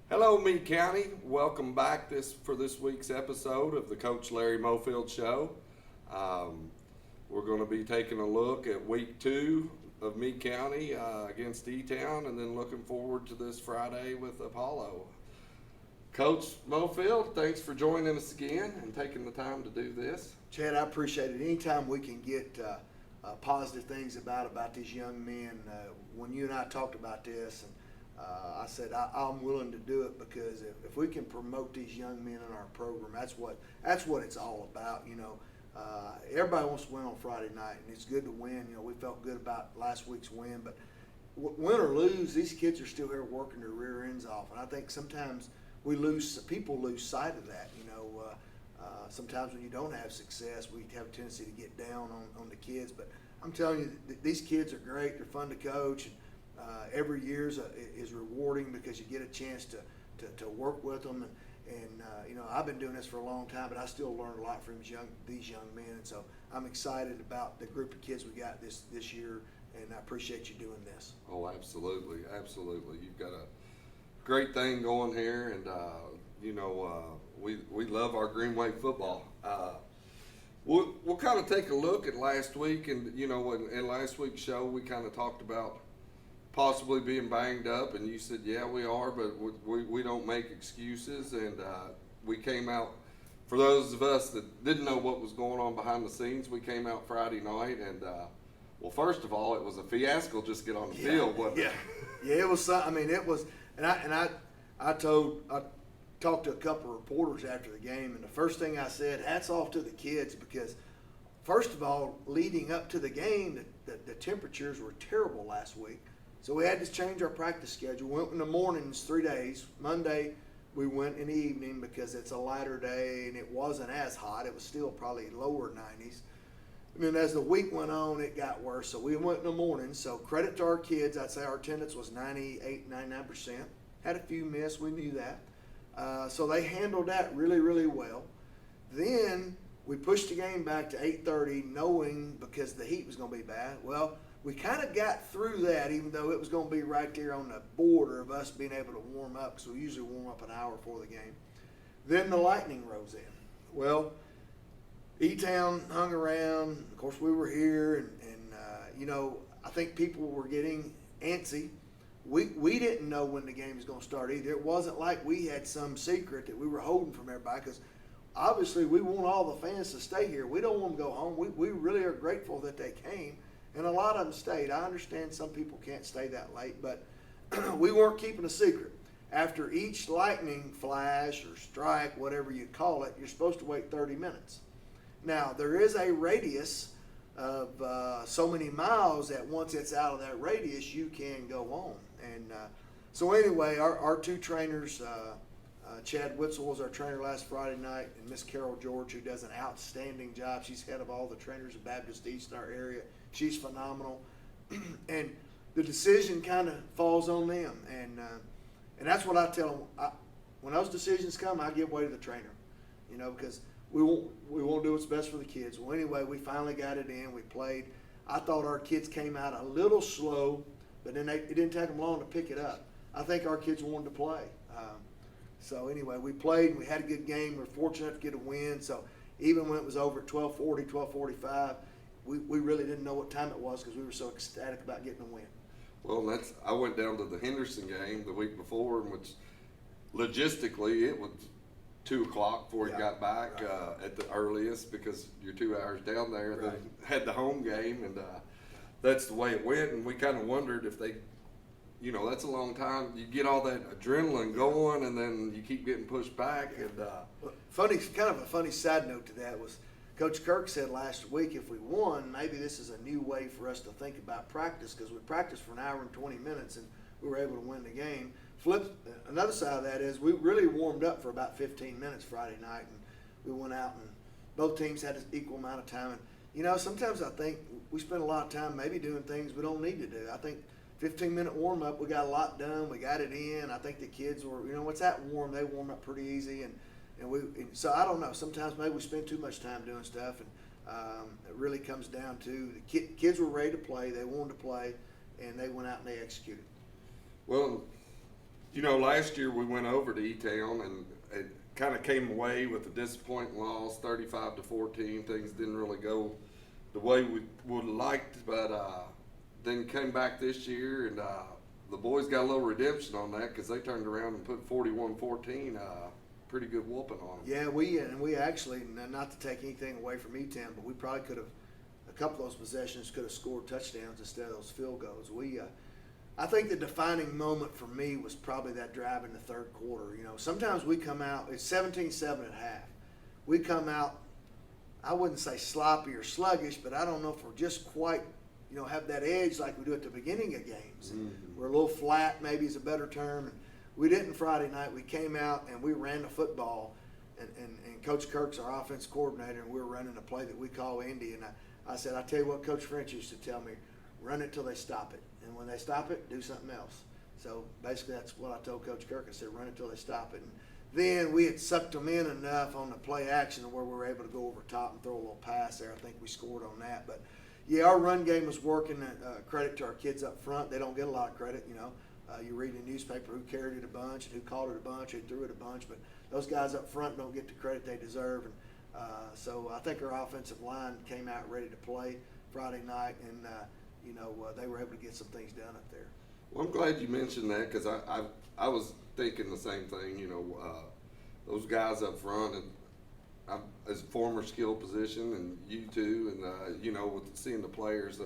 Hello, Meade County. Welcome back for this week's episode of the Coach Larry Mofield Show. Um, we're going to be taking a look at week 2 of Meade County against E-Town, and then looking forward to this Friday with Apollo. Coach Mofield, thanks for joining us again and taking the time to do this. Chad, I appreciate it. Anytime we can get positive things about these young men. When you and I talked about this, and I said I'm willing to do it because if we can promote these young men in our program, that's what it's all about. Everybody wants to win on Friday night, and it's good to win. We felt good about last week's win, but win or lose, these kids are still here working their rear ends off, and I think sometimes people lose sight of that. Sometimes when you don't have success, we have a tendency to get down on the kids. But I'm telling you, these kids are great. They're fun to coach. And, every year is rewarding because you get a chance to work with them. And I've been doing this for a long time, but I still learn a lot from these young men. And so I'm excited about the group of kids we got this year, and I appreciate you doing this. Oh, absolutely, absolutely. You've got a great thing going here, and we love our Greenway football. We'll kind of take a look at last week, and in last week's show we kind of talked about possibly being banged up, and you said, yeah, we are, but we don't make excuses. And we came out, for those of us that didn't know what was going on behind the scenes, we came out Friday night, and well, first of all, it was a fiasco just to get on the field, wasn't it? Yeah, it was. I mean, it was, and I talked to a couple of reporters after the game, and the first thing I said, hats off to the kids, because first of all, leading up to the game, the temperatures were terrible last week. So we had to change our practice schedule. We went in the mornings 3 days. Monday, we went in the evening because it's a lighter day and it wasn't as hot. It was still probably lower 90s. And then as the week went on, it got worse. So we went in the morning. So credit to our kids. I'd say our attendance was 98, 99%. Had a few miss. We knew that. So they handled that really, really well. Then we pushed the game back to 8:30, knowing because the heat was going to be bad. Well, we kind of got through that, even though it was going to be right there on the border of us being able to warm up, because we usually warm up an hour before the game. Then the lightning rose in. Well, E-Town hung around. Of course, we were here, and I think people were getting antsy. We didn't know when the game was going to start either. It wasn't like we had some secret that we were holding from everybody, because obviously we want all the fans to stay here. We don't want them to go home. We really are grateful that they came. And a lot of them stayed. I understand some people can't stay that late, but we weren't keeping a secret. After each lightning flash or strike, whatever you call it, you're supposed to wait 30 minutes. Now, there is a radius of so many miles that once it's out of that radius, you can go on. And so anyway, our two trainers, Chad Witzel was our trainer last Friday night, and Miss Carol George, who does an outstanding job. She's head of all the trainers of Baptist East in our area. She's phenomenal. And the decision kind of falls on them. And that's what I tell them. When those decisions come, I give way to the trainer, because we won't do what's best for the kids. Well, anyway, we finally got it in. We played. I thought our kids came out a little slow, but then it didn't take them long to pick it up. I think our kids wanted to play. So anyway, we played, and we had a good game. We were fortunate to get a win. So even when it was over at 12:40, 12:45, we really didn't know what time it was because we were so ecstatic about getting a win. Well, I went down to the Henderson game the week before, which logistically it was 2 o'clock before you got back at the earliest, because you're 2 hours down there. Right. Then had the home game, and that's the way it went. And we kind of wondered if they, that's a long time. You get all that adrenaline going, and then you keep getting pushed back. And kind of a funny side note to that was, Coach Kirk said last week, if we won, maybe this is a new way for us to think about practice, because we practiced for an hour and 20 minutes and we were able to win the game. Another side of that is we really warmed up for about 15 minutes Friday night, and we went out, and both teams had an equal amount of time. And sometimes I think we spend a lot of time maybe doing things we don't need to do. I think 15-minute warm up, we got a lot done. We got it in. I think the kids were, what's that warm? They warm up pretty easy, and so I don't know. Sometimes maybe we spend too much time doing stuff, and it really comes down to the kids were ready to play. They wanted to play, and they went out and they executed. Well, Last year we went over to E-Town and it kind of came away with a disappointing loss, 35-14. Things didn't really go the way we would have liked, but then came back this year and the boys got a little redemption on that because they turned around and put 41-14, pretty good whooping on them. Yeah, we actually, not to take anything away from E-Town, but we probably could have, a couple of those possessions could have scored touchdowns instead of those field goals. I think the defining moment for me was probably that drive in the third quarter. Sometimes we come out, it's 17-7 at half. We come out, I wouldn't say sloppy or sluggish, but I don't know if we're just quite, have that edge like we do at the beginning of games. Mm-hmm. We're a little flat, maybe is a better term. And we didn't Friday night. We came out and we ran the football, and Coach Kirk's our offense coordinator, and we were running a play that we call Indy. And I said, I tell you what Coach French used to tell me, run it till they stop it. And when they stop it, do something else. So basically that's what I told Coach Kirk. I said, run it till they stop it. And then we had sucked them in enough on the play action where we were able to go over top and throw a little pass there. I think we scored on that. But, yeah, our run game was working. Credit to our kids up front. They don't get a lot of credit, You read in the newspaper who carried it a bunch and who caught it a bunch, who threw it a bunch. But those guys up front don't get the credit they deserve. And so I think our offensive line came out ready to play Friday night, and they were able to get some things done up there. Well, I'm glad you mentioned that because I was thinking the same thing. Those guys up front, and as a former skill position, and you too, and with seeing the players,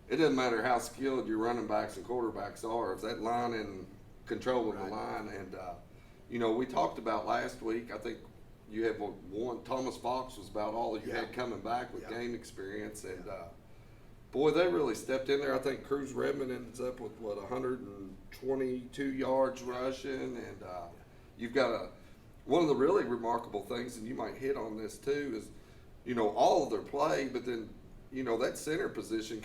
it doesn't matter how skilled your running backs and quarterbacks are. If that line in controlling the line, and we talked about last week. I think you had one. Thomas Fox was about all you had coming back with game experience, and. Boy, they really stepped in there. I think Cruz Redmond ends up with, 122 yards rushing. And you've got one of the really remarkable things, and you might hit on this too, is, all of their play, but then, that center position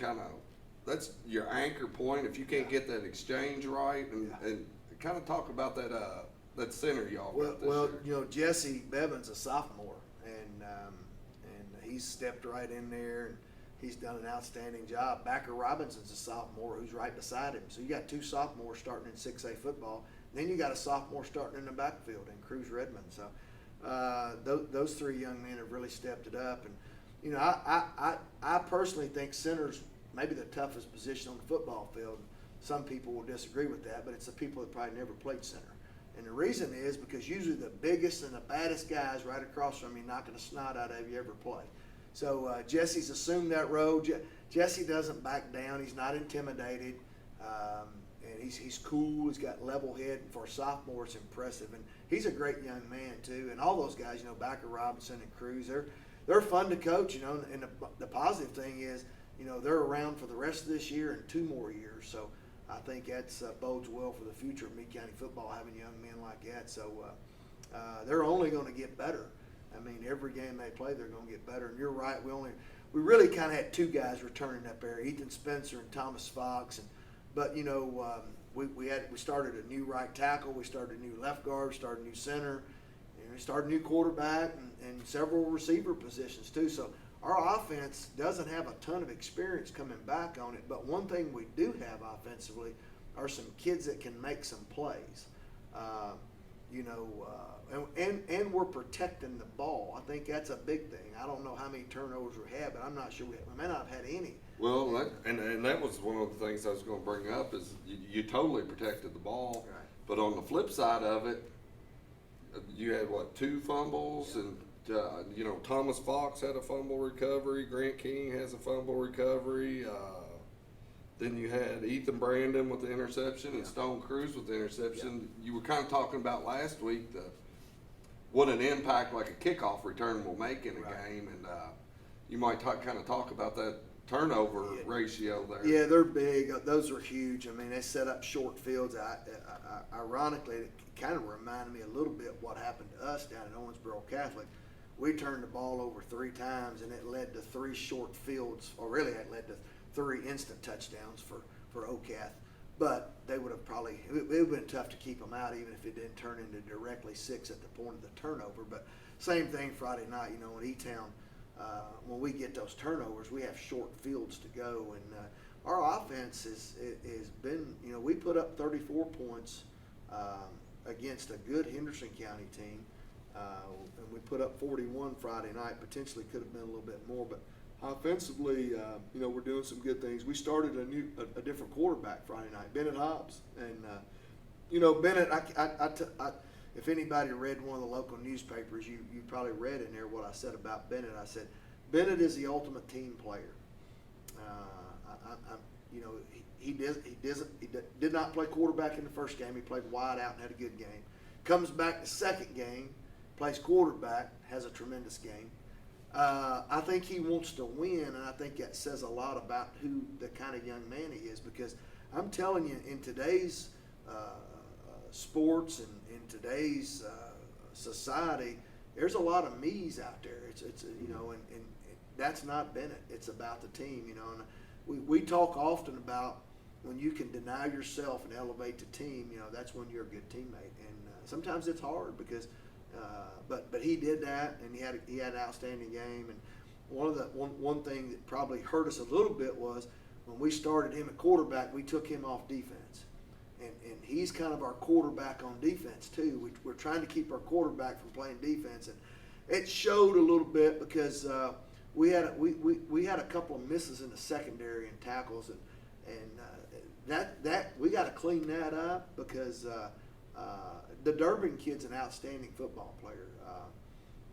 that's your anchor point. If you can't get that exchange right, and kind of talk about that center y'all got this year. Jesse Bevan's a sophomore, and he's stepped right in there. And he's done an outstanding job. Backer Robinson's a sophomore who's right beside him. So you got two sophomores starting in 6A football. Then you got a sophomore starting in the backfield in Cruz Redmond. So those three young men have really stepped it up. And I personally think center's maybe the toughest position on the football field. Some people will disagree with that, but it's the people that probably never played center. And the reason is because usually the biggest and the baddest guys right across from you knocking the snot out of you ever play. So Jesse's assumed that role. Jesse doesn't back down. He's not intimidated, and he's cool. He's got level head, and for a sophomore, it's impressive. And he's a great young man too. And all those guys, Backer Robinson and Cruz, they're fun to coach. And the positive thing is, they're around for the rest of this year and 2 more years. So I think that's bodes well for the future of Meade County football, having young men like that. So they're only going to get better. I mean, every game they play, they're going to get better. And you're right. We really kind of had 2 guys returning up there, Ethan Spencer and Thomas Fox. But we started a new right tackle, we started a new left guard, started a new center, and we started a new quarterback and several receiver positions too. So our offense doesn't have a ton of experience coming back on it. But one thing we do have offensively are some kids that can make some plays. And we're protecting the ball. I think that's a big thing. I don't know how many turnovers we had, but I'm not sure we may not have had any. Well, that was one of the things I was going to bring up is you totally protected the ball. Right. But on the flip side of it, you had 2 fumbles, and Thomas Fox had a fumble recovery. Grant King has a fumble recovery. Then you had Ethan Brandon with the interception and Stone Cruz with the interception. You were kind of talking about last week what an impact like a kickoff return will make in a game, and you might kind of talk about that turnover ratio there. Yeah, they're big. Those are huge. I mean, they set up short fields. Ironically, it kind of reminded me a little bit what happened to us down at Owensboro Catholic. We turned the ball over 3 times, and it led to 3 short fields, or really it led to 3 instant touchdowns for OCATH. But they would have probably, it would have been tough to keep them out even if it didn't turn into directly 6 at the point of the turnover. But same thing Friday night, in E-Town, when we get those turnovers, we have short fields to go. And our offense has been, we put up 34 points against a good Henderson County team. And we put up 41 Friday night. Potentially could have been a little bit more, but offensively, we're doing some good things. We started a different quarterback Friday night, Bennett Hobbs, and Bennett. If anybody read one of the local newspapers, you probably read in there what I said about Bennett. I said Bennett is the ultimate team player. He did not play quarterback in the first game. He played wide out and had a good game. Comes back the second game, plays quarterback, has a tremendous game. I think he wants to win, and I think that says a lot about who the kind of young man he is. Because I'm telling you, in today's sports and in today's society, there's a lot of me's out there. It's and that's not Bennett. It's about the team, And we talk often about when you can deny yourself and elevate the team. That's when you're a good teammate. And sometimes it's hard because, but he did that, and he had an outstanding game. And one thing that probably hurt us a little bit was when we started him at quarterback, we took him off defense. And he's kind of our quarterback on defense too. We're trying to keep our quarterback from playing defense, and it showed a little bit because we had a couple of misses in the secondary and tackles, and that we got to clean that up because the Durbin kid's an outstanding football player.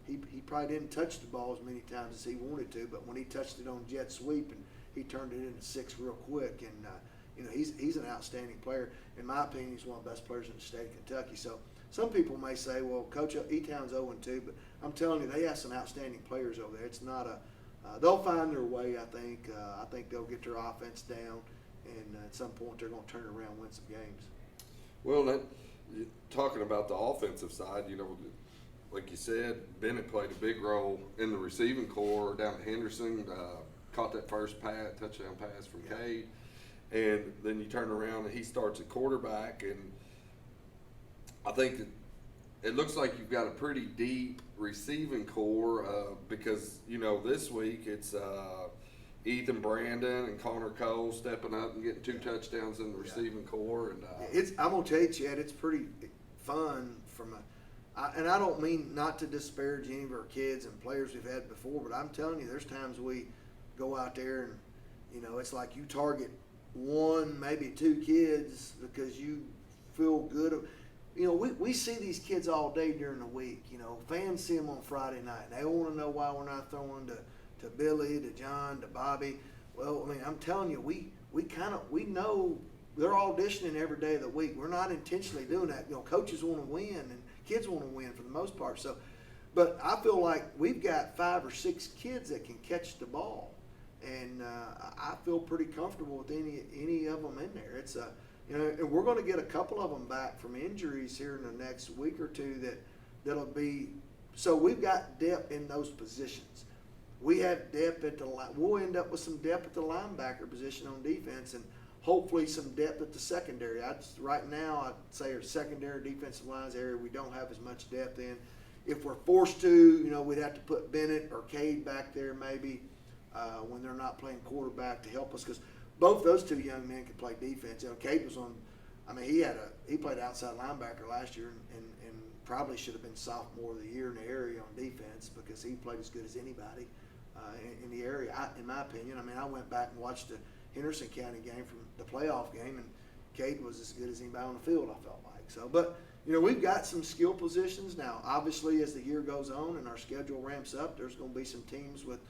He probably didn't touch the ball as many times as he wanted to, but when he touched it on jet sweep, and he turned it into 6 real quick, and he's an outstanding player. In my opinion, he's one of the best players in the state of Kentucky. So some people may say, well, Coach, E-Town's 0-2, but I'm telling you, they have some outstanding players over there. It's not they'll find their way, I think. I think they'll get their offense down, and at some point they're going to turn it around and win some games. Well, talking about the offensive side, like you said, Bennett played a big role in the receiving core down at Henderson. Caught that first touchdown pass from Cade. And then you turn around and he starts at quarterback, and I think that it looks like you've got a pretty deep receiving core because this week it's Ethan Brandon and Connor Cole stepping up and getting 2 touchdowns in the receiving core, and I'm gonna tell you, Chad, it's pretty fun and I don't mean not to disparage any of our kids and players we've had before, but I'm telling you, there's times we go out there and it's like you target 1, maybe 2 kids because you feel good. We see these kids all day during the week. Fans see them on Friday night, and they want to know why we're not throwing to Billy, to John, to Bobby. Well, I'm telling you, we know they're auditioning every day of the week. We're not intentionally doing that. Coaches want to win, and kids want to win for the most part. So, but I feel like we've got 5 or 6 kids that can catch the ball. And I feel pretty comfortable with any of them in there. It's and we're going to get a couple of them back from injuries here in the next week or two that'll be. So we've got depth in those positions. We have depth at the line. We'll end up with some depth at the linebacker position on defense, and hopefully some depth at the secondary. Right now, I'd say our secondary defensive lines area we don't have as much depth in. If we're forced to, we'd have to put Bennett or Cade back there maybe. When they're not playing quarterback to help us, because both those 2 young men can play defense. Cade was on. He played outside linebacker last year, and probably should have been sophomore of the year in the area on defense because he played as good as anybody in the area. In my opinion, I went back and watched the Henderson County game from the playoff game, and Cade was as good as anybody on the field. I felt like so, but. We've got some skill positions now. Obviously, as the year goes on and our schedule ramps up, there's going to be some teams with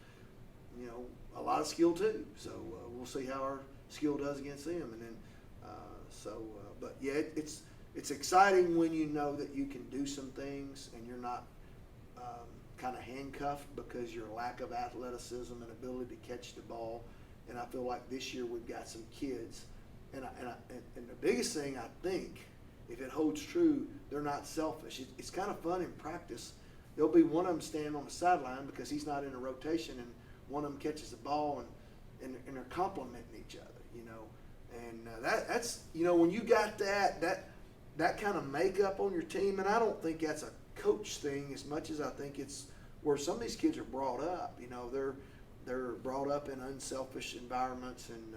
a lot of skill too. So we'll see how our skill does against them. And then, but yeah, it's exciting when you know that you can do some things and you're not kind of handcuffed because your lack of athleticism and ability to catch the ball. And I feel like this year we've got some kids, and the biggest thing I think, if it holds true, they're not selfish. It's kind of fun in practice. There'll be one of them standing on the sideline because he's not in a rotation, and one of them catches the ball, and they're complimenting each other, And that's when you got that kind of makeup on your team, and I don't think that's a coach thing as much as I think it's where some of these kids are brought up. They're brought up in unselfish environments, and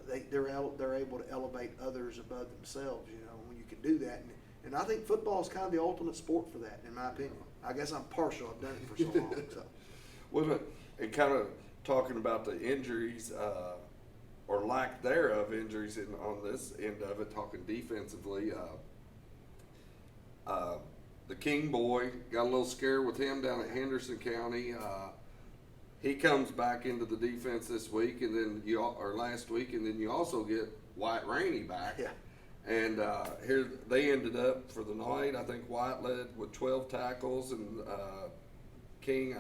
they're able to elevate others above themselves. When you can do that, and I think football is kind of the ultimate sport for that, in my opinion. I guess I'm partial. I've done it for so long. So. Well, and kind of talking about the injuries, or lack thereof injuries on this end of it, talking defensively, the King boy, got a little scared with him down at Henderson County. He comes back into the defense this week, and then last week, and then you also get Wyatt Rainey back. Yeah. And here they ended up for the night. I think Wyatt led with 12 tackles, and King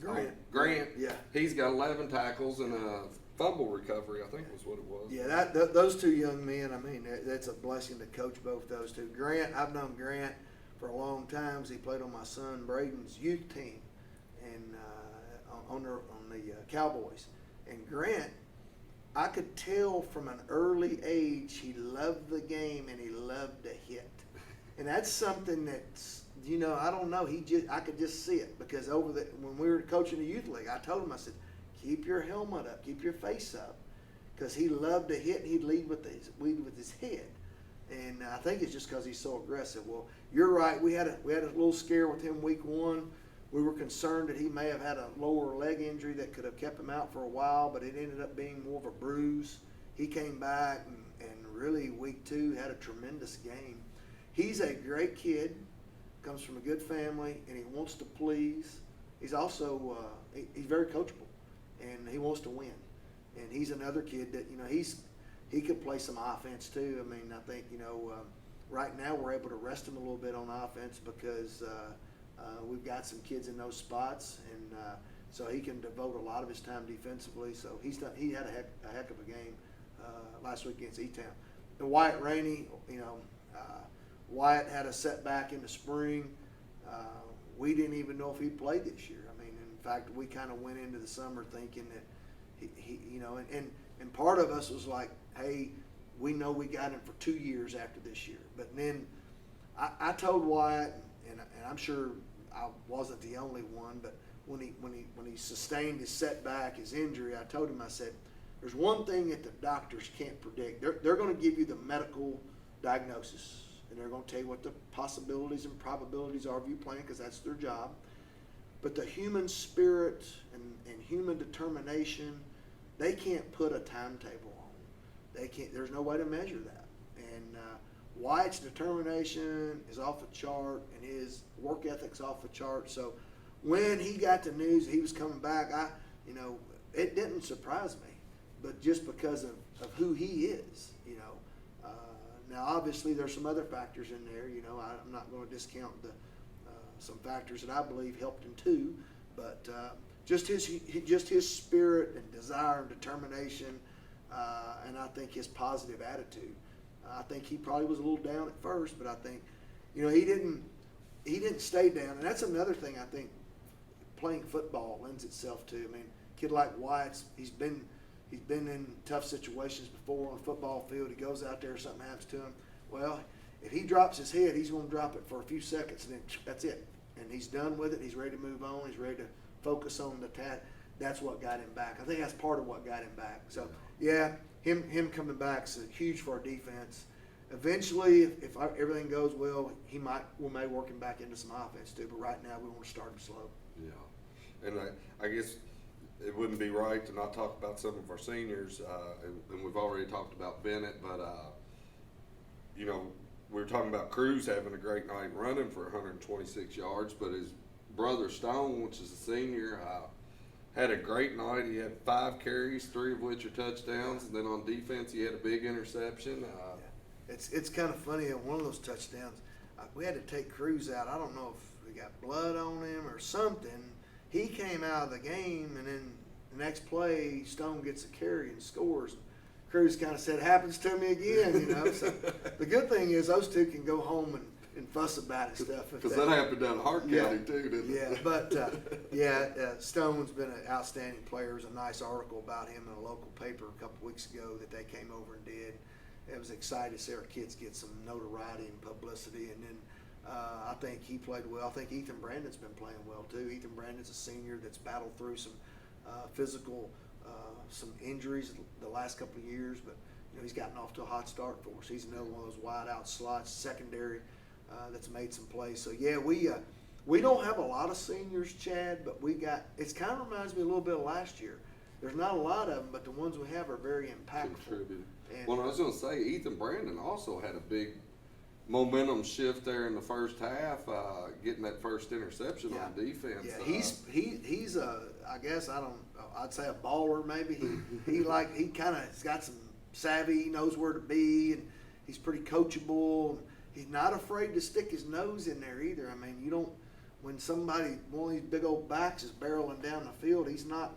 Grant. Yeah. He's got 11 tackles and a fumble recovery, I think was what it was. Yeah, those two young men, I mean, that's a blessing to coach both those two. Grant, I've known Grant for a long time. He played on my son Braden's youth team and on the Cowboys. And Grant, I could tell from an early age he loved the game and he loved to hit. And that's something that's, I don't know. I could just see it because when we were coaching the youth league, I told him, I said, keep your helmet up, keep your face up, because he loved to hit. And he'd lead with his head, and I think it's just because he's so aggressive. Well, you're right. We had a little scare with him week 1. We were concerned that he may have had a lower leg injury that could have kept him out for a while, but it ended up being more of a bruise. He came back and really week 2 had a tremendous game. He's a great kid, comes from a good family, and he wants to please. He's also he's very coachable, and he wants to win. And he's another kid that he could play some offense too. I mean, I think right now we're able to rest him a little bit on offense because we've got some kids in those spots, and so he can devote a lot of his time defensively. So he had a heck of a game last week against E-Town. And Wyatt Rainey, Wyatt had a setback in the spring. We didn't even know if he'd play this year. I mean, in fact, we kind of went into the summer thinking that he and part of us was like, hey, we know we got him for 2 years after this year. But then I told Wyatt, and I'm sure I wasn't the only one, but when he sustained his setback, his injury, I told him, I said, there's one thing that the doctors can't predict. They're going to give you the medical diagnosis, and they're going to tell you what the possibilities and probabilities are of you playing, because that's their job. But the human spirit and human determination, they can't put a timetable on. They can't. There's no way to measure that. And Wyatt's determination is off the chart, and his work ethic's off the chart. So when he got the news he was coming back, it didn't surprise me, but just because of who he is, Now, obviously, there's some other factors in there. I'm not going to discount some factors that I believe helped him too, but just his spirit and desire and determination, and I think his positive attitude. I think he probably was a little down at first, but I think, he didn't stay down, and that's another thing I think playing football lends itself to. I mean, a kid like Wyatt, he's been in tough situations before on the football field. He goes out there, something happens to him. Well, if he drops his head, he's going to drop it for a few seconds, and then that's it. And he's done with it. He's ready to move on. He's ready to focus on the task. That's what got him back. I think that's part of what got him back. So, yeah, him coming back is huge for our defense. Eventually, if everything goes well, we may work him back into some offense too. But right now, we want to start him slow. Yeah, and I guess it wouldn't be right to not talk about some of our seniors, and we've already talked about Bennett, but we were talking about Cruz having a great night running for 126 yards, but his brother Stone, which is a senior, had a great night. He had 5 carries, 3 of which are touchdowns, and then on defense he had a big interception. It's kind of funny, on one of those touchdowns, we had to take Cruz out. I don't know if we got blood on him or something. He came out of the game, and then the next play, Stone gets a carry and scores. Cruz kind of said, happens to me again, So the good thing is those two can go home and fuss about it stuff. Because that happened down in Hart County too, didn't it? Yeah, but Stone's been an outstanding player. There's a nice article about him in a local paper a couple weeks ago that they came over and did. It was exciting to see our kids get some notoriety and publicity, and then I think he played well. I think Ethan Brandon's been playing well too. Ethan Brandon's a senior that's battled through some physical some injuries the last couple of years, but he's gotten off to a hot start for us. He's another one of those wide out slots, secondary, that's made some plays. So yeah, we don't have a lot of seniors, Chad, but it kind of reminds me a little bit of last year. There's not a lot of them, but the ones we have are very impactful. Contributed. And, well, I was going to say, Ethan Brandon also had a big momentum shift there in the first half, getting that first interception on defense. Yeah, he's I'd say a baller maybe. He kind of has got some savvy. He knows where to be, and he's pretty coachable. He's not afraid to stick his nose in there either. I mean, when one of these big old backs is barreling down the field, he's not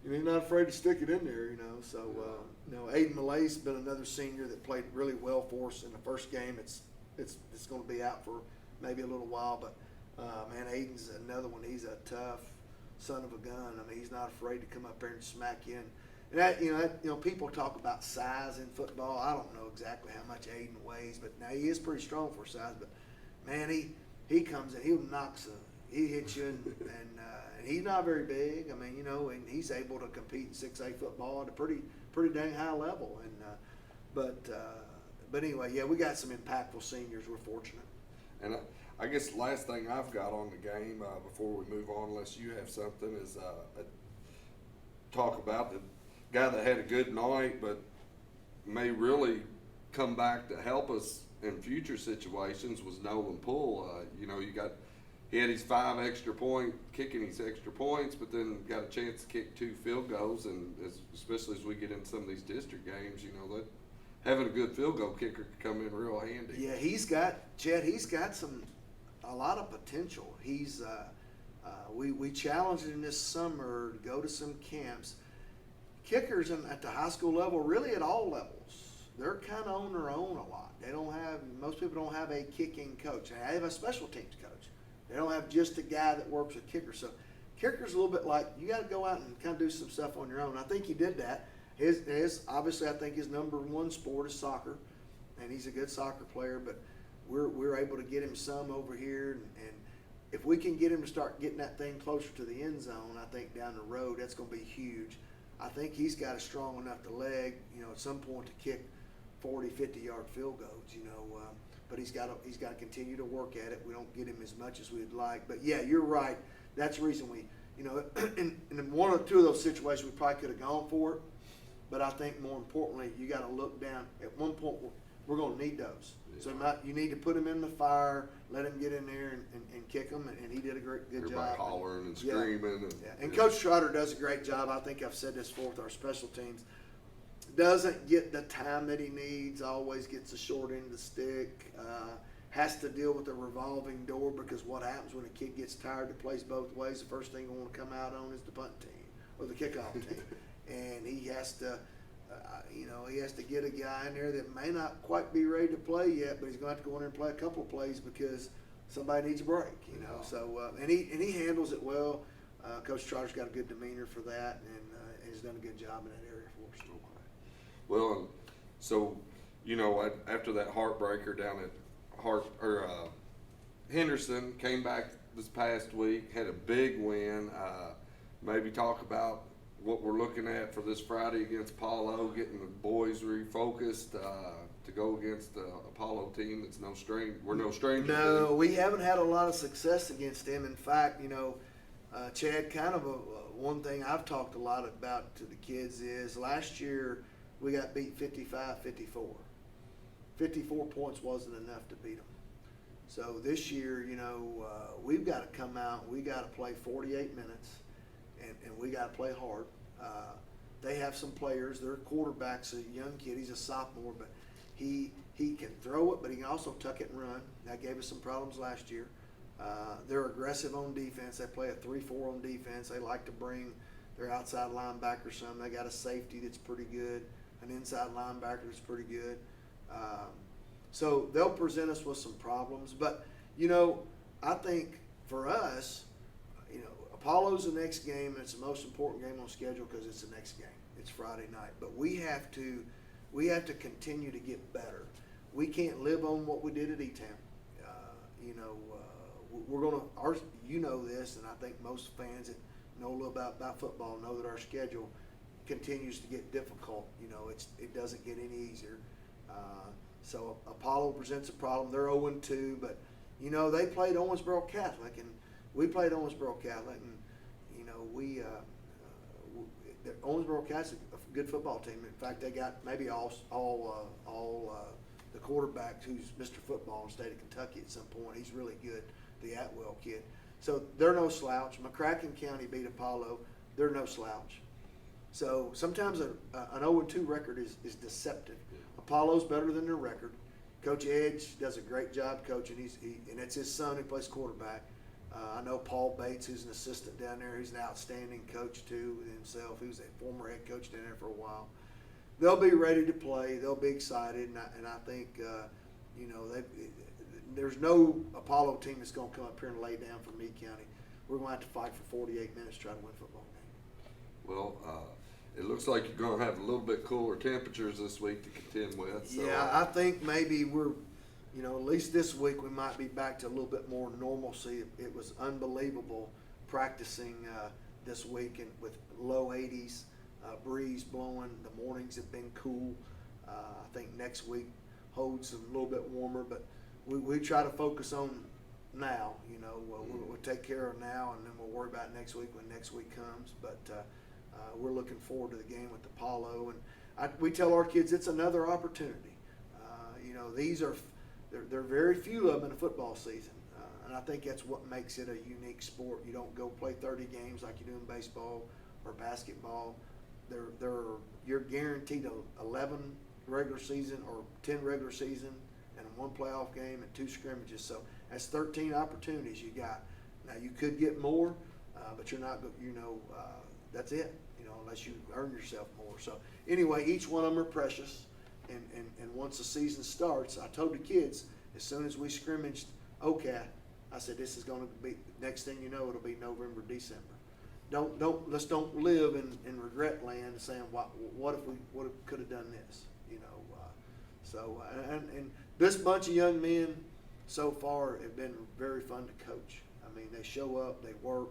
afraid to stick it in there. So Aiden Malay's been another senior that played really well for us in the first game. It's going to be out for maybe a little while, but man, Aiden's another one. He's a tough son of a gun. I mean, he's not afraid to come up there and smack you in. And that people talk about size in football. I don't know exactly how much Aiden weighs, but now he is pretty strong for size. But man, he comes in, he hits you, and he's not very big. I mean, and he's able to compete in 6A football at a pretty dang high level. And but anyway, yeah, we got some impactful seniors. We're fortunate. And I guess the last thing I've got on the game before we move on, unless you have something, is talk about the guy that had a good night but may really come back to help us in future situations was Nolan Poole. He had his 5 extra point, kicking his extra points, but then got a chance to kick 2 field goals, and especially as we get into some of these district games, that having a good field goal kicker could come in real handy. Yeah, he's got a lot of potential. We challenged him this summer to go to some camps. Kickers at the high school level, really at all levels, they're kind of on their own a lot. Most people don't have a kicking coach. They have a special teams coach. They don't have just a guy that works with kickers. So kicker's a little bit like you got to go out and kind of do some stuff on your own. I think he did that. Obviously, I think his number one sport is soccer, and he's a good soccer player. But we're able to get him some over here, and if we can get him to start getting that thing closer to the end zone, I think down the road that's going to be huge. I think he's got a strong enough leg, at some point to kick 40, 50-yard field goals, but he's got to continue to work at it. We don't get him as much as we'd like. But, yeah, you're right. That's the reason in one or two of those situations we probably could have gone for it. But I think more importantly, you got to look down. At one point, we're going to need those. Yeah. So you need to put him in the fire, let him get in there and kick them, and he did a good Everybody job. Hollering and screaming. And Coach Trotter does a great job. I think I've said this before with our special teams. Doesn't get the time that he needs, always gets the short end of the stick, has to deal with the revolving door, because what happens when a kid gets tired that plays both ways, the first thing you want to come out on is the punt team or the kickoff team. And he has to, get a guy in there that may not quite be ready to play yet, but he's going to have to go in there and play a couple of plays because somebody needs a break, So, and he handles it well. Coach Trotter's got a good demeanor for that, and he's done a good job in that area for us. Okay. Well, so, after that heartbreaker down at Henderson, came back this past week, had a big win. Maybe talk about what we're looking at for this Friday against Apollo, getting the boys refocused to go against the Apollo team that's we're no strangers. No, we haven't had a lot of success against them. In fact, Chad, kind of one thing I've talked a lot about to the kids is last year we got beat 55-54. 54 points wasn't enough to beat them. So this year, we've got to come out, we got to play 48 minutes. And we got to play hard. They have some players. Their quarterback's a young kid. He's a sophomore, but he can throw it, but he can also tuck it and run. That gave us some problems last year. They're aggressive on defense. They play a 3-4 on defense. They like to bring their outside linebacker some. They got a safety that's pretty good, an inside linebacker that's pretty good. So they'll present us with some problems. But, I think for us, Apollo's the next game, and it's the most important game on schedule because it's the next game. It's Friday night, but we have to continue to get better. We can't live on what we did at E-Town. We're gonna. This, and I think most fans that know a little about football know that our schedule continues to get difficult. You know, it doesn't get any easier. So Apollo presents a problem. They're 0-2, but you know they played Owensboro Catholic, and we played Owensboro Catholic, and you know Owensboro Catholic's a good football team. In fact, they got maybe all the quarterback who's Mr. Football in the state of Kentucky at some point. He's really good, the Atwell kid. So they're no slouch. McCracken County beat Apollo. They're no slouch. So sometimes an 0-2 record is deceptive. Apollo's better than their record. Coach Edge does a great job coaching. And it's his son who plays quarterback. I know Paul Bates, who's an assistant down there. He's an outstanding coach too himself. He was a former head coach down there for a while. They'll be ready to play. They'll be excited, and I think you know there's no Apollo team that's going to come up here and lay down for Meade County. We're going to have to fight for 48 minutes to try to win a football game. Well, it looks like you're going to have a little bit cooler temperatures this week to contend with. So, yeah, I think maybe we're, you know, at least this week we might be back to a little bit more normalcy. It was unbelievable practicing this week and with low 80s, breeze blowing. The mornings have been cool. I think next week holds a little bit warmer, but we try to focus on now. You know, we'll take care of now, and then we'll worry about next week when next week comes. But we're looking forward to the game with Apollo, and we tell our kids it's another opportunity. You know, there are very few of them in a football season, and I think that's what makes it a unique sport. You don't go play 30 games like you do in baseball or basketball. You're guaranteed 11 regular season or 10 regular season and 1 playoff game and 2 scrimmages. So that's 13 opportunities you got. Now you could get more, but you're not. You know, that's it. You know, unless you earn yourself more. So anyway, each one of them are precious. And once the season starts, I told the kids as soon as we scrimmaged OCAT, I said this is going to be, next thing you know, it'll be November, December. Let's don't live in regret land saying what if we could have done this, you know. And this bunch of young men so far have been very fun to coach. I mean, they show up, they work,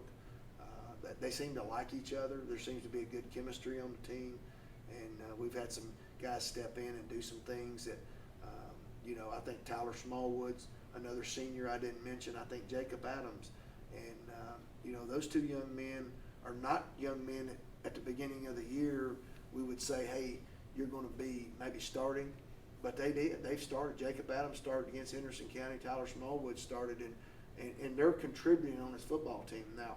they seem to like each other. There seems to be a good chemistry on the team, and we've had some guys step in and do some things that, you know, I think Tyler Smallwood's another senior I didn't mention. I think Jacob Adams, and you know, those 2 young men are not young men at the beginning of the year. We would say, hey, you're going to be maybe starting, but they did. They've started. Jacob Adams started against Henderson County. Tyler Smallwood started, and they're contributing on this football team now.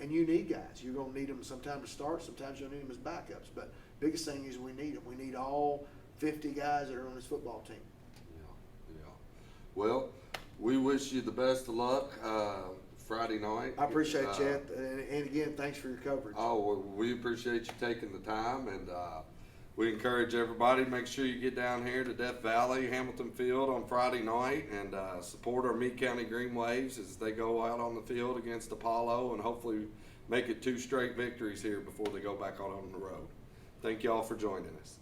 And you need guys. You're going to need them sometimes to start. Sometimes you'll need them as backups. But biggest thing is we need them. We need all 50 guys that are on this football team. Yeah. Well, we wish you the best of luck Friday night. I appreciate it, Chet. And again, thanks for your coverage. Oh, well, we appreciate you taking the time, and we encourage everybody, make sure you get down here to Death Valley, Hamilton Field on Friday night, and support our Meade County Green Waves as they go out on the field against Apollo, and hopefully make it 2 straight victories here before they go back out on the road. Thank you all for joining us.